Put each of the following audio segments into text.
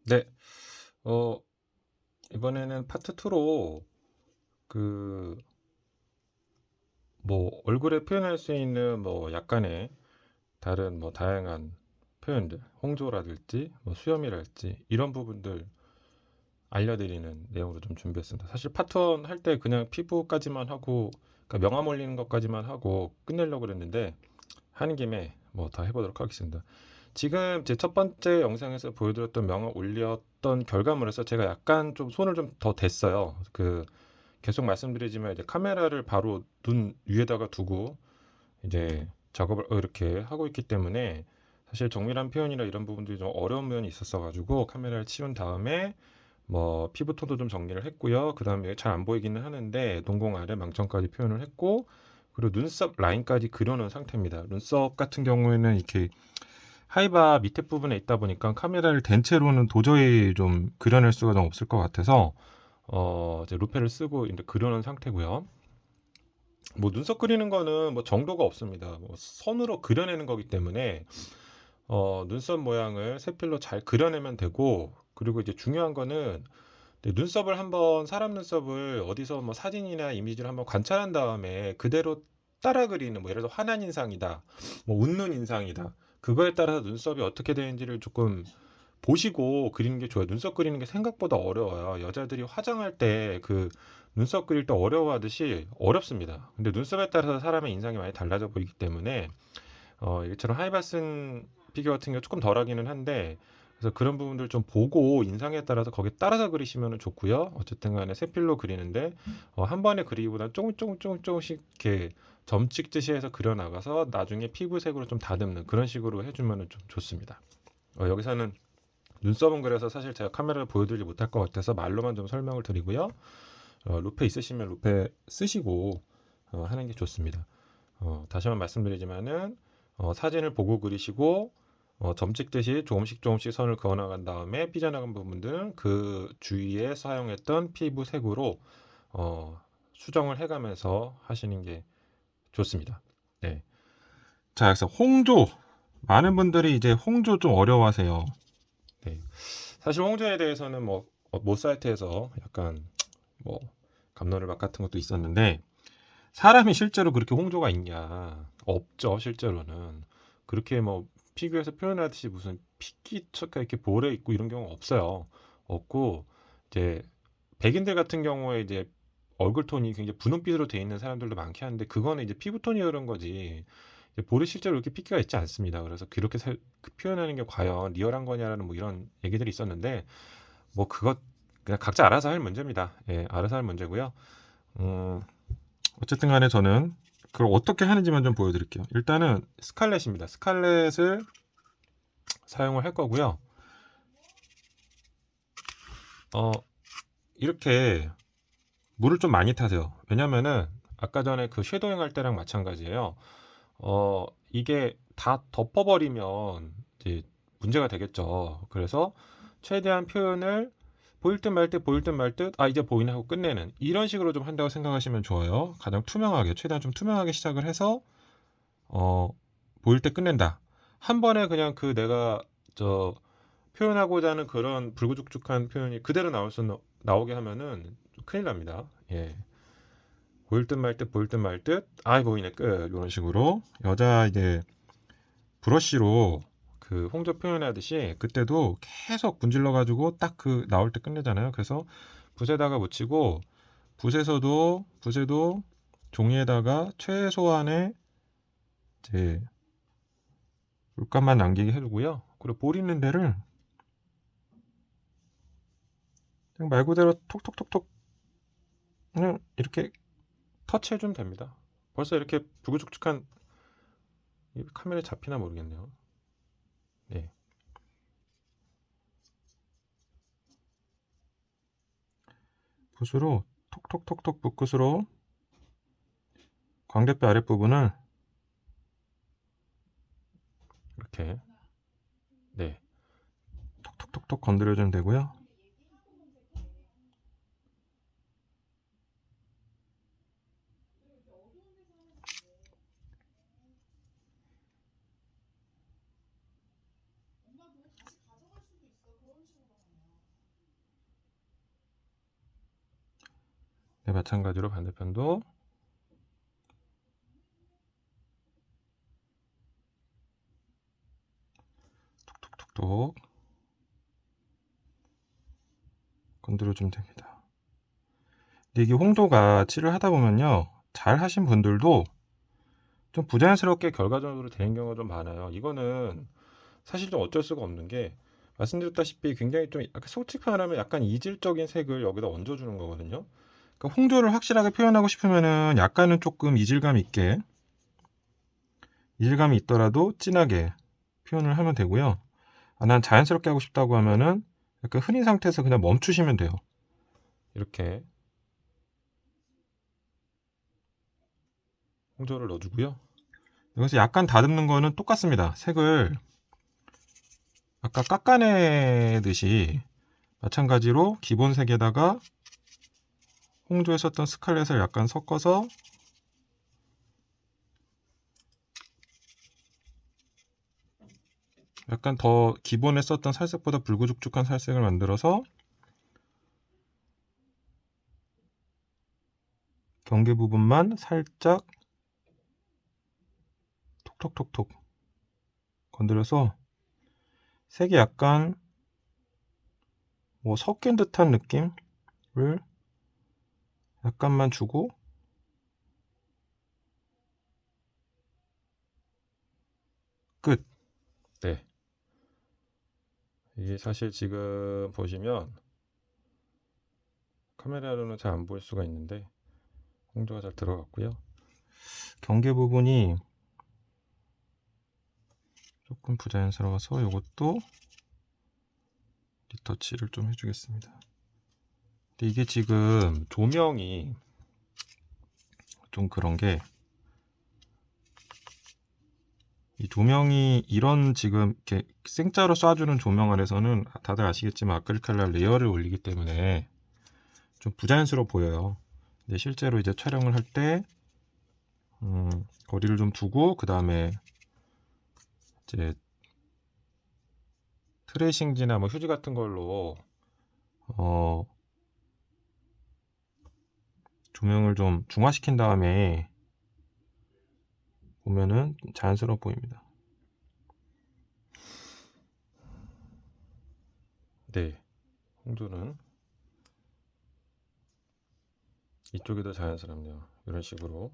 네. 어 이번에는 파트 2로 그 얼굴에 표현할 수 있는 약간의 다른 다양한 표현들, 홍조라든지 수염이랄지 이런 부분들 알려드리는 내용으로 좀 준비했습니다. 사실 파트 1 할 때 그냥 피부까지만 하고, 그러니까 명암 올리는 것까지만 하고 끝내려고 그랬는데, 하는 김에 다 해보도록 하겠습니다. 지금 제 첫 번째 영상에서 보여드렸던 명암 올렸던 결과물에서 제가 약간 좀 손을 좀 더 댔어요. 계속 말씀드리지만 이제 카메라를 바로 눈 위에다가 두고 이제 작업을 이렇게 하고 있기 때문에 사실 정밀한 표현이나 이런 부분들이 좀 어려운 면이 있었어 가지고 카메라를 치운 다음에 피부톤도 좀 정리를 했고요. 그다음에 잘 안 보이기는 하는데 동공 아래 망천까지 표현을 했고, 그리고 눈썹 라인까지 그려놓은 상태입니다. 눈썹 같은 경우에는 이렇게 하이바 밑에 부분에 있다 보니까 카메라를 댄 채로는 도저히 좀 그려낼 수가 좀 없을 것 같아서 이제 루페를 쓰고 이제 그려놓은 상태고요. 눈썹 그리는 거는 정도가 없습니다. 선으로 그려내는 거기 때문에 눈썹 모양을 세필로 잘 그려내면 되고, 그리고 이제 중요한 거는 눈썹을 한번 사람 눈썹을 어디서 사진이나 이미지를 한번 관찰한 다음에 그대로 따라 그리는, 예를 들어 환한 인상이다, 웃는 인상이다, 그거에 따라서 눈썹이 어떻게 되는지를 조금 보시고 그리는 게 좋아요. 눈썹 그리는 게 생각보다 어려워요. 여자들이 화장할 때 눈썹 그릴 때 어려워하듯이 어렵습니다. 근데 눈썹에 따라서 사람의 인상이 많이 달라져 보이기 때문에 이처럼 하이바슨 피규어 같은 경우 조금 덜하기는 한데, 그래서 그런 부분들 좀 보고 인상에 따라서 거기에 따라서 그리시면 좋고요. 어쨌든 간에 세필로 그리는데 한 번에 그리기보다는 조금씩 이렇게 점 찍듯이 해서 그려 나가서 나중에 피부색으로 좀 다듬는 그런 식으로 해주면 좀 좋습니다. 여기서는 눈썹은 그래서 사실 제가 카메라를 보여드리지 못할 것 같아서 말로만 좀 설명을 드리고요. 루페 있으시면 루페 쓰시고 하는 게 좋습니다. 다시 한번 말씀드리지만은 사진을 보고 그리시고 점 찍듯이 조금씩 선을 그어 나간 다음에 삐져나간 부분들은 그 주위에 사용했던 피부 색으로 수정을 해가면서 하시는 게 좋습니다. 네. 자, 그래서 홍조, 많은 분들이 이제 홍조 좀 어려워하세요. 네. 사실 홍조에 대해서는 모 사이트에서 약간 뭐 갑론을박 같은 것도 있었는데, 사람이 실제로 그렇게 홍조가 있냐? 없죠, 실제로는. 그렇게 피규어에서 표현하듯이 무슨 피끼처럼 이렇게 볼에 있고 이런 경우 없어요. 없고, 이제 백인들 같은 경우에 이제 얼굴 톤이 굉장히 분홍빛으로 돼 있는 사람들도 많긴 한데, 그거는 이제 피부톤이 그런 거지. 이제 볼에 실제로 이렇게 피끼가 있지 않습니다. 그래서 그렇게 표현하는 게 과연 리얼한 거냐라는 이런 얘기들이 있었는데, 그것 그냥 각자 알아서 할 문제입니다. 예, 알아서 할 문제고요. 음, 어쨌든 간에 저는 그걸 어떻게 하는지만 좀 보여드릴게요. 일단은 스칼렛입니다. 스칼렛을 사용을 할 거고요. 어, 이렇게 물을 좀 많이 타세요. 왜냐면은 아까 전에 그 쉐도잉 할 때랑 마찬가지예요. 이게 다 덮어버리면 이제 문제가 되겠죠. 그래서 최대한 표현을 보일 듯 말 듯 보일 듯 말 듯, 아 이제 보이네 하고 끝내는 이런 식으로 좀 한다고 생각하시면 좋아요. 가장 투명하게, 최대한 좀 투명하게 시작을 해서 어 보일 때 끝낸다. 한 번에 그냥 내가 표현하고자 하는 그런 불구죽죽한 표현이 그대로 나오게 하면은 큰일 납니다. 예. 보일 듯 말 듯 보일 듯 말 듯, 아이 보이네 끝, 이런 식으로 여자 이제 브러쉬로 그 홍조 표현하듯이 그때도 계속 문질러 가지고 딱 나올 때 끝내잖아요. 그래서 붓에다가 묻히고, 붓에도 종이에다가 최소한의 이제 물감만 남기게 해두고요. 그리고 볼 있는 데를 그냥 말 그대로 톡톡톡톡 그냥 이렇게 터치해주면 됩니다. 벌써 이렇게 불구죽죽한, 카메라에 잡히나 모르겠네요. 네. 붓으로 톡톡톡톡 붓끝으로 광대뼈 아랫부분을 이렇게, 네, 톡톡톡톡 건드려주면 되고요. 네, 마찬가지로 반대편도 톡톡톡톡 건드려주면 됩니다. 근데 이게 홍조가 칠을 하다 보면요, 잘 하신 분들도 좀 부자연스럽게 결과적으로 되는 경우가 좀 많아요. 이거는 사실 좀 어쩔 수가 없는 게, 말씀드렸다시피 굉장히 좀 약간 솔직히 말하면 약간 이질적인 색을 여기다 얹어주는 거거든요. 그러니까 홍조를 확실하게 표현하고 싶으면은 약간은 조금 이질감이 있더라도 진하게 표현을 하면 되고요. 난 자연스럽게 하고 싶다고 하면은 약간 흐린 상태에서 그냥 멈추시면 돼요. 이렇게 홍조를 넣어주고요. 여기서 약간 다듬는 거는 똑같습니다. 색을 아까 깎아내듯이 마찬가지로 기본 색에다가 홍조에 썼던 스칼렛을 약간 섞어서 약간 더 기본에 썼던 살색보다 붉고죽죽한 살색을 만들어서 경계 부분만 살짝 톡톡톡톡 건드려서 색이 약간 뭐 섞인 듯한 느낌을 약간만 주고, 끝. 네. 이게 사실 지금 보시면 카메라로는 잘 안 보일 수가 있는데 홍조가 잘 들어갔고요. 경계 부분이 조금 부자연스러워서 이것도 리터치를 좀 해주겠습니다. 근데 이게 지금 조명이 좀 그런 게, 이 조명이 이런 지금 이렇게 생짜로 쏴주는 조명 안에서는 다들 아시겠지만 아크릴칼라 레이어를 올리기 때문에 좀 부자연스러워 보여요. 근데 실제로 이제 촬영을 할 때 거리를 좀 두고 그 다음에 이제 트레이싱지나 뭐 휴지 같은 걸로 조명을 좀 중화시킨 다음에 보면은 자연스러워 보입니다. 네, 홍조는 이쪽이 더 자연스럽네요. 이런 식으로.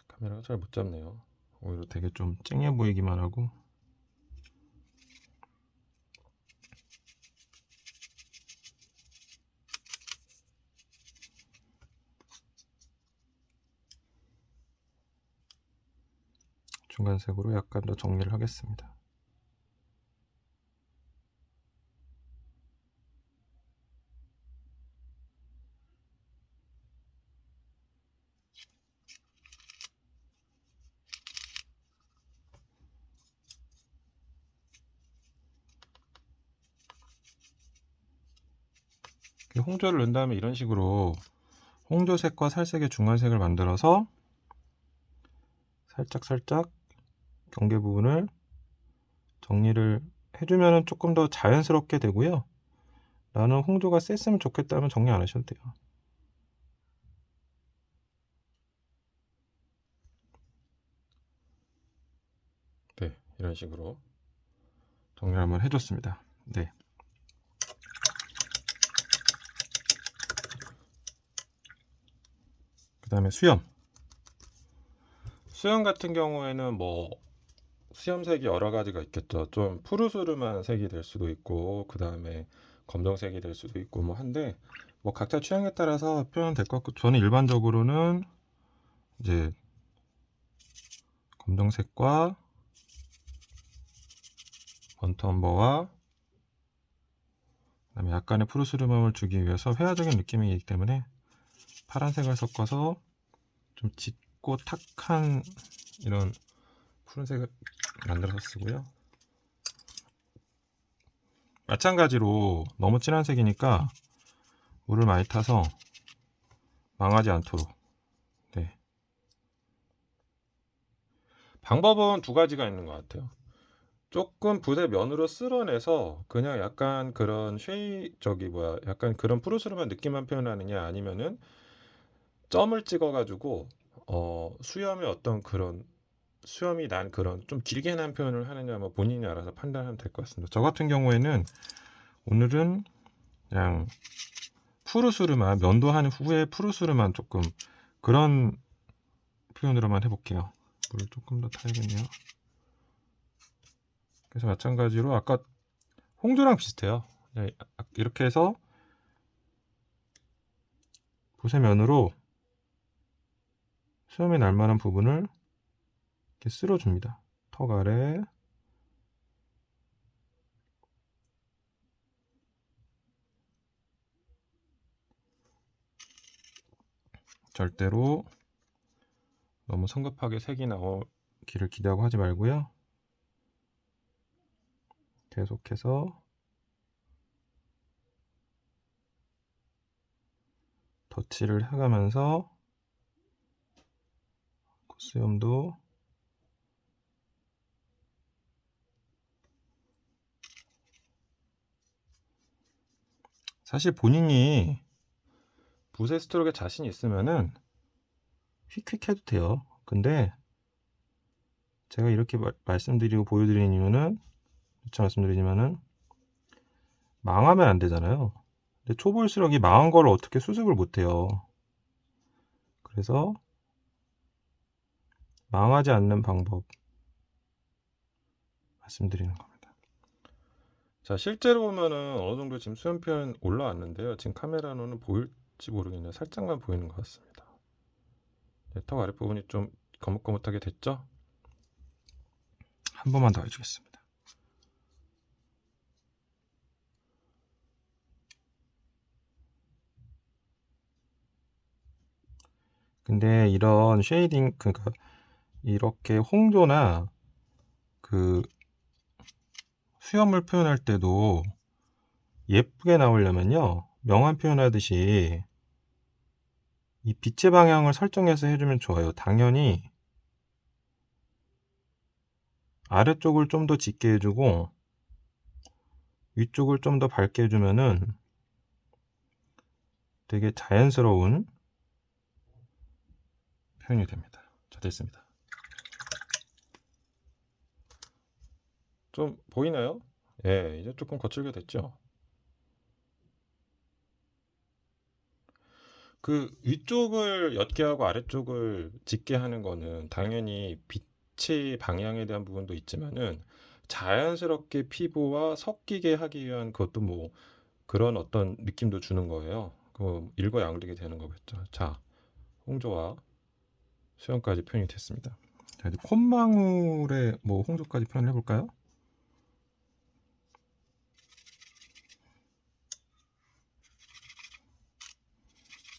카메라가 잘 못 잡네요. 오히려 되게 좀 쨍해 보이기만 하고. 중간색으로 약간 더 정리를 하겠습니다. 홍조를 넣은 다음에 이런 식으로 홍조색과 살색의 중간색을 만들어서 살짝 경계 부분을 정리를 해주면 조금 더 자연스럽게 되고요. 나는 홍조가 셌으면 좋겠다면 정리 안 하셔도 돼요. 네, 이런 식으로 정리를 한번 해줬습니다. 네. 그 다음에 수염 같은 경우에는 뭐 수염색이 여러 가지가 있겠죠. 좀 푸르스름한 색이 될 수도 있고, 그 다음에 검정색이 될 수도 있고 뭐 한데, 뭐 각자 취향에 따라서 표현될 것 같고, 저는 일반적으로는 이제 검정색과 번트엄버와 그다음에 약간의 푸르스름함을 주기 위해서 회화적인 느낌이기 때문에 파란색을 섞어서 좀 짙고 탁한 이런 푸른색을 만들어서 쓰고요. 마찬가지로 너무 진한 색이니까 물을 많이 타서 망하지 않도록. 네. 방법은 두 가지가 있는 것 같아요. 조금 붓의 면으로 쓸어내서 그냥 약간 그런 약간 그런 푸르스름한 느낌만 표현하느냐, 아니면은 점을 찍어 가지고 수염의 어떤 그런 수염이 난 그런 좀 길게 난 표현을 하느냐, 뭐 본인이 알아서 판단하면 될 것 같습니다. 저 같은 경우에는 오늘은 그냥 푸르스름한, 면도한 후에 푸르스름한 조금 그런 표현으로만 해볼게요. 물을 조금 더 타야겠네요. 그래서 마찬가지로 아까 홍조랑 비슷해요. 이렇게 해서 붓의 면으로 수염이 날 만한 부분을 이렇게 쓸어줍니다. 턱 아래. 절대로 너무 성급하게 색이 나오기를 기대하고 하지 말고요. 계속해서 덧칠을 해가면서 콧수염도 사실 본인이 붓의 스트로크에 자신 있으면은 휙휙 해도 돼요. 근데 제가 이렇게 말씀드리고 보여드리는 이유는, 제가 말씀드리지만은 망하면 안 되잖아요. 근데 초보일수록 이 망한 걸 어떻게 수습을 못 해요. 그래서 망하지 않는 방법 말씀드리는 겁니다. 자, 실제로 보면은 어느 정도 지금 수염 표현 올라왔는데요. 지금 카메라로는 보일지 모르겠네요. 살짝만 보이는 것 같습니다. 네, 턱 아랫부분이 좀 거뭇거뭇하게 됐죠? 한 번만 더 해주겠습니다. 근데 이런 쉐이딩, 그러니까 이렇게 홍조나 그 수염을 표현할 때도 예쁘게 나오려면요, 명암 표현하듯이 이 빛의 방향을 설정해서 해주면 좋아요. 당연히 아래쪽을 좀 더 짙게 해주고 위쪽을 좀 더 밝게 해주면은 되게 자연스러운 표현이 됩니다. 자, 됐습니다. 좀 보이나요? 예, 이제 조금 거칠게 됐죠? 그 위쪽을 옅게 하고 아래쪽을 짙게 하는 거는 당연히 빛의 방향에 대한 부분도 있지만은 자연스럽게 피부와 섞이게 하기 위한 그것도 뭐 그런 어떤 느낌도 주는 거예요. 그 일거양득이 되는 거겠죠. 자, 홍조와 수영까지 표현이 됐습니다. 자, 이제 콧망울에 뭐 홍조까지 표현해 볼까요?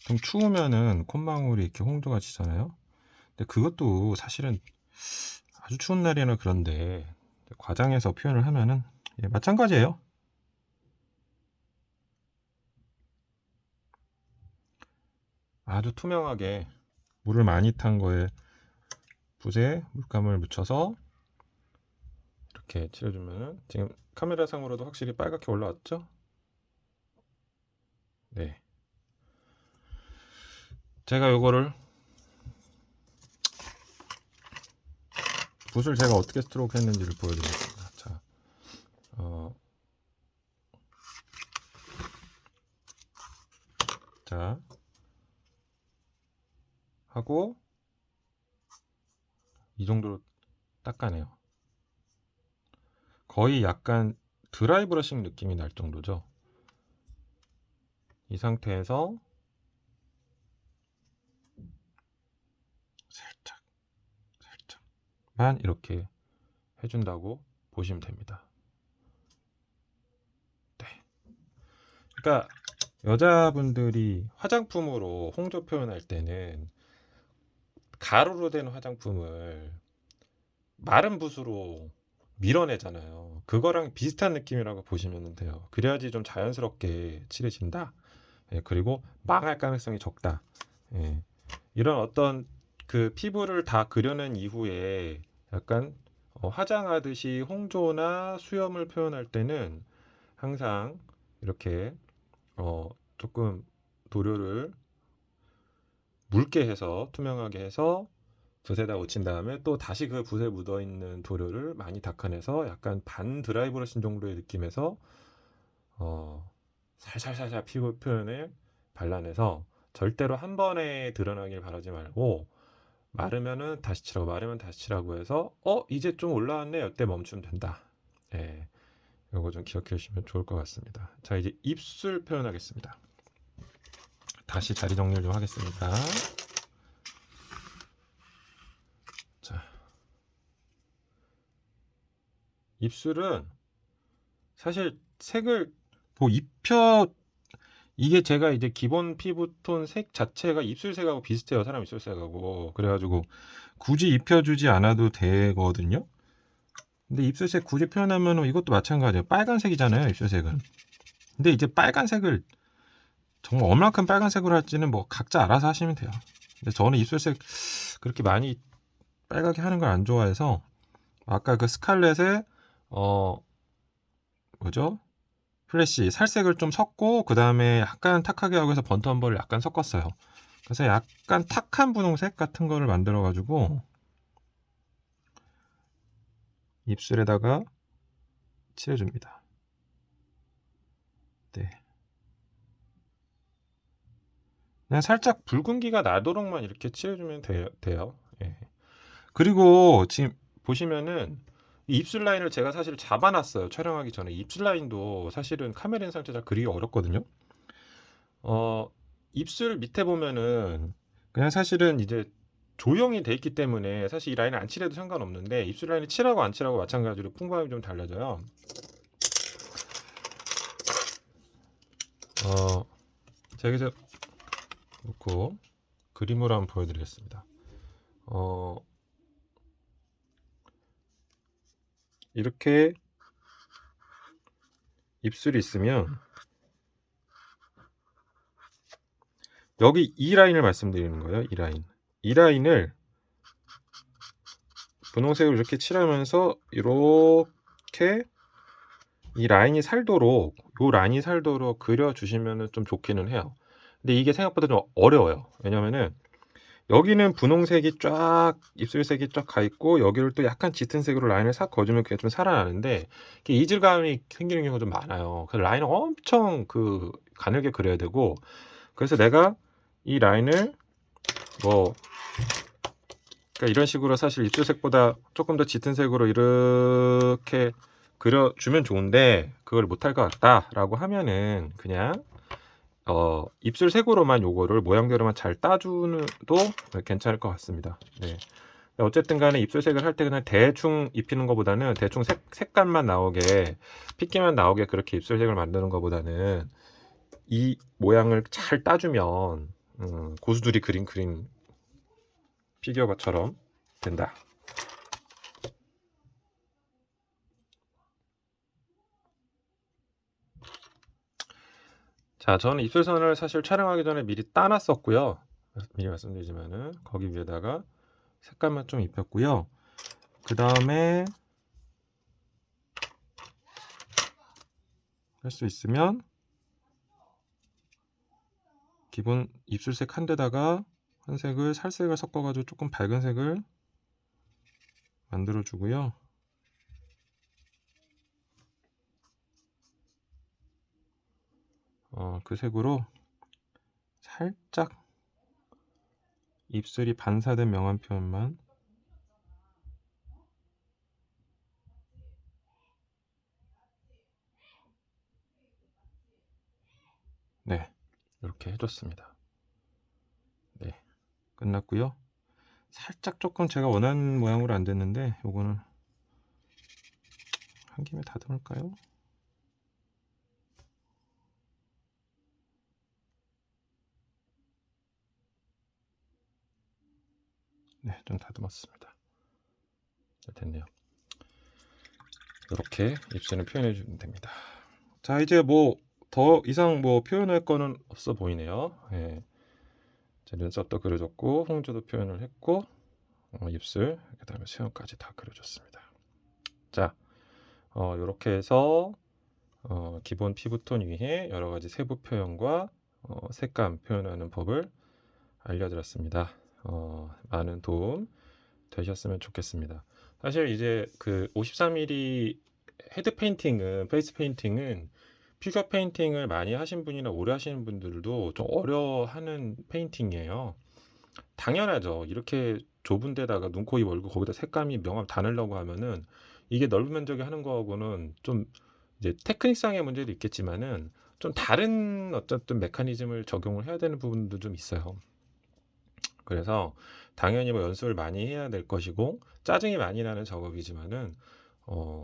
좀 추우면은 콧망울이 이렇게 홍조가 지잖아요. 근데 그것도 사실은 아주 추운 날이나 그런데 과장해서 표현을 하면은 마찬가지예요. 아주 투명하게 물을 많이 탄 거에 붓에 물감을 묻혀서 이렇게 칠해주면은 지금 카메라 상으로도 확실히 빨갛게 올라왔죠? 네. 제가 요거를 붓을 제가 어떻게 스트로크 했는지를 보여드리겠습니다. 자, 자, 하고 이 정도로 닦아내요. 거의 약간 드라이 브러싱 느낌이 날 정도죠. 이 상태에서 살짝만 이렇게 해준다고 보시면 됩니다. 네. 그러니까 여자분들이 화장품으로 홍조 표현할 때는 가루로 된 화장품을 마른 붓으로 밀어내잖아요. 그거랑 비슷한 느낌이라고 보시면 돼요. 그래야지 좀 자연스럽게 칠해진다. 예, 그리고 망할 가능성이 적다. 예, 이런 어떤 그 피부를 다 그려낸 이후에 약간 화장하듯이 홍조나 수염을 표현할 때는 항상 이렇게 조금 도료를 묽게 해서 투명하게 해서 붓에다 묻힌 다음에 또 다시 그 붓에 묻어 있는 도료를 많이 닦아내서 약간 반 드라이 브러쉬 정도의 느낌에서 살살살살 피부 표현을 발라내서 절대로 한 번에 드러나길 바라지 말고 마르면은 다시 칠하고 마르면 다시 칠하고 해서 이제 좀 올라왔네 이때 멈추면 된다. 예, 이거 좀 기억해 주시면 좋을 것 같습니다. 자, 이제 입술 표현하겠습니다. 다시 자리 정리를 좀 하겠습니다. 자, 입술은 사실 색을 뭐 입혀 이게 제가 이제 기본 피부톤 색 자체가 입술색하고 비슷해요. 사람 입술색하고. 그래가지고 굳이 입혀주지 않아도 되거든요. 근데 입술색 굳이 표현하면 이것도 마찬가지예요. 빨간색이잖아요, 입술색은. 근데 이제 빨간색을 정말 얼마큼 빨간색으로 할지는 뭐 각자 알아서 하시면 돼요. 근데 저는 입술색 그렇게 많이 빨갛게 하는 걸 안 좋아해서 아까 그 스칼렛에 뭐죠? 플래시 살색을 좀 섞고 그 다음에 약간 탁하게 하고 해서 번트엄버를 약간 섞었어요. 그래서 약간 탁한 분홍색 같은 거를 만들어 가지고 입술에다가 칠해줍니다. 네. 그냥 살짝 붉은기가 나도록만 이렇게 칠해주면 돼요. 예. 그리고 지금 보시면은 이 입술 라인을 제가 사실 잡아놨어요. 촬영하기 전에 입술 라인도 사실은 카메라 인상 잘 그리기 어렵거든요. 입술 밑에 보면은 그냥 사실은 이제 조형이 돼 있기 때문에 사실 이 라인을 안 칠해도 상관없는데 입술 라인을 칠하고 안 칠하고 마찬가지로 풍부함이 좀 달라져요. 제가 이제 놓고 그림으로 한번 보여드리겠습니다. 이렇게 입술이 있으면 여기 이 라인을 말씀드리는 거예요. 이 라인. 이 라인을 분홍색으로 이렇게 칠하면서 이렇게 이 라인이 살도록 요 라인이 살도록 그려주시면 좀 좋기는 해요. 근데 이게 생각보다 좀 어려워요. 왜냐면은 여기는 분홍색이 쫙 입술색이 쫙 가 있고 여기를 또 약간 짙은 색으로 라인을 싹 그어주면 그게 좀 살아나는데 이게 이질감이 생기는 경우가 좀 많아요. 그래서 라인을 엄청 가늘게 그려야 되고 그래서 내가 이 라인을 뭐 그러니까 이런 식으로 사실 입술색보다 조금 더 짙은 색으로 이렇게 그려주면 좋은데 그걸 못할 것 같다라고 하면은 그냥 입술색으로만 요거를 모양대로만 잘 따주는도 괜찮을 것 같습니다. 네. 어쨌든 간에 입술색을 할 때 그냥 대충 입히는 것보다는 대충 색감만 나오게 핏기만 나오게 그렇게 입술색을 만드는 것보다는 이 모양을 잘 따주면 고수들이 그린 피규어처럼 된다. 자, 저는 입술선을 사실 촬영하기 전에 미리 따놨었고요. 미리 말씀드리지만은 거기 위에다가 색감만 좀 입혔고요. 그 다음에 할 수 있으면 기본 입술색 한 데다가 한색을 살색을 섞어가지고 조금 밝은 색을 만들어 주고요. 그 색으로 살짝 입술이 반사된 명암 표현만 네, 이렇게 해줬습니다. 네, 끝났고요. 살짝 조금 제가 원하는 모양으로 안 됐는데 요거는 한 김에 다듬을까요? 네, 좀 다듬었습니다. 됐네요. 이렇게 입술을 표현해 주면 됩니다. 자, 이제 뭐 더 이상 뭐 표현할 거는 없어 보이네요. 예. 눈썹도 그려줬고 홍조도 표현을 했고 입술 그다음에 수염까지 다 그려줬습니다. 자, 요렇게 해서 기본 피부톤 위에 여러 가지 세부 표현과 색감 표현하는 법을 알려드렸습니다. 많은 도움 되셨으면 좋겠습니다. 사실 이제 그 53mm 헤드 페인팅은, 페이스 페인팅은 피규어 페인팅을 많이 하신 분이나 오래 하시는 분들도 좀 어려워하는 페인팅이에요. 당연하죠. 이렇게 좁은 데다가 눈, 코, 입, 얼굴 거기다 색감이 명암 다 넣으려고 하면은 이게 넓은 면적에 하는 거하고는 좀 이제 테크닉상의 문제도 있겠지만은 좀 다른 어쨌든 메커니즘을 적용을 해야 되는 부분도 좀 있어요. 그래서 당연히 뭐 연습을 많이 해야 될 것이고 짜증이 많이 나는 작업이지만은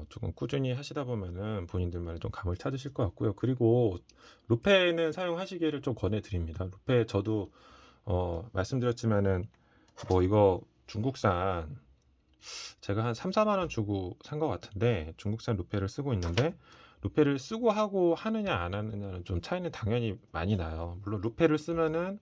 조금 꾸준히 하시다 보면은 본인들만의 좀 감을 찾으실 것 같고요. 그리고 루페는 사용하시기를 좀 권해드립니다. 루페 저도 말씀드렸지만은 뭐 이거 중국산 제가 한 3-4만 원 주고 산 것 같은데 중국산 루페를 쓰고 있는데 루페를 쓰고 하고 하느냐 안 하느냐는 좀 차이는 당연히 많이 나요. 물론 루페를 쓰면은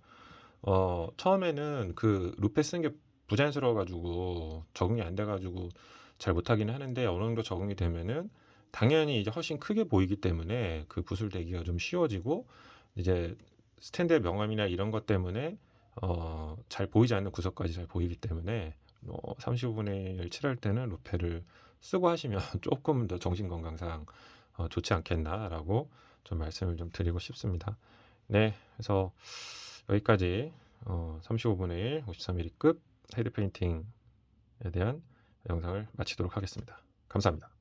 처음에는 그 루페 쓰는 게 부자연스러워 가지고 적응이 안 돼 가지고 잘 못하기는 하는데 어느 정도 적응이 되면은 당연히 이제 훨씬 크게 보이기 때문에 그 구슬대기가 좀 쉬워지고 이제 스탠드의 명암이나 이런 것 때문에 잘 보이지 않는 구석까지 잘 보이기 때문에 35분의 1 칠할 때는 루페를 쓰고 하시면 조금 더 정신 건강상 좋지 않겠나라고 좀 말씀을 좀 드리고 싶습니다. 네, 그래서 여기까지 35분의 1 53mm급 헤드 페인팅에 대한 영상을 마치도록 하겠습니다. 감사합니다.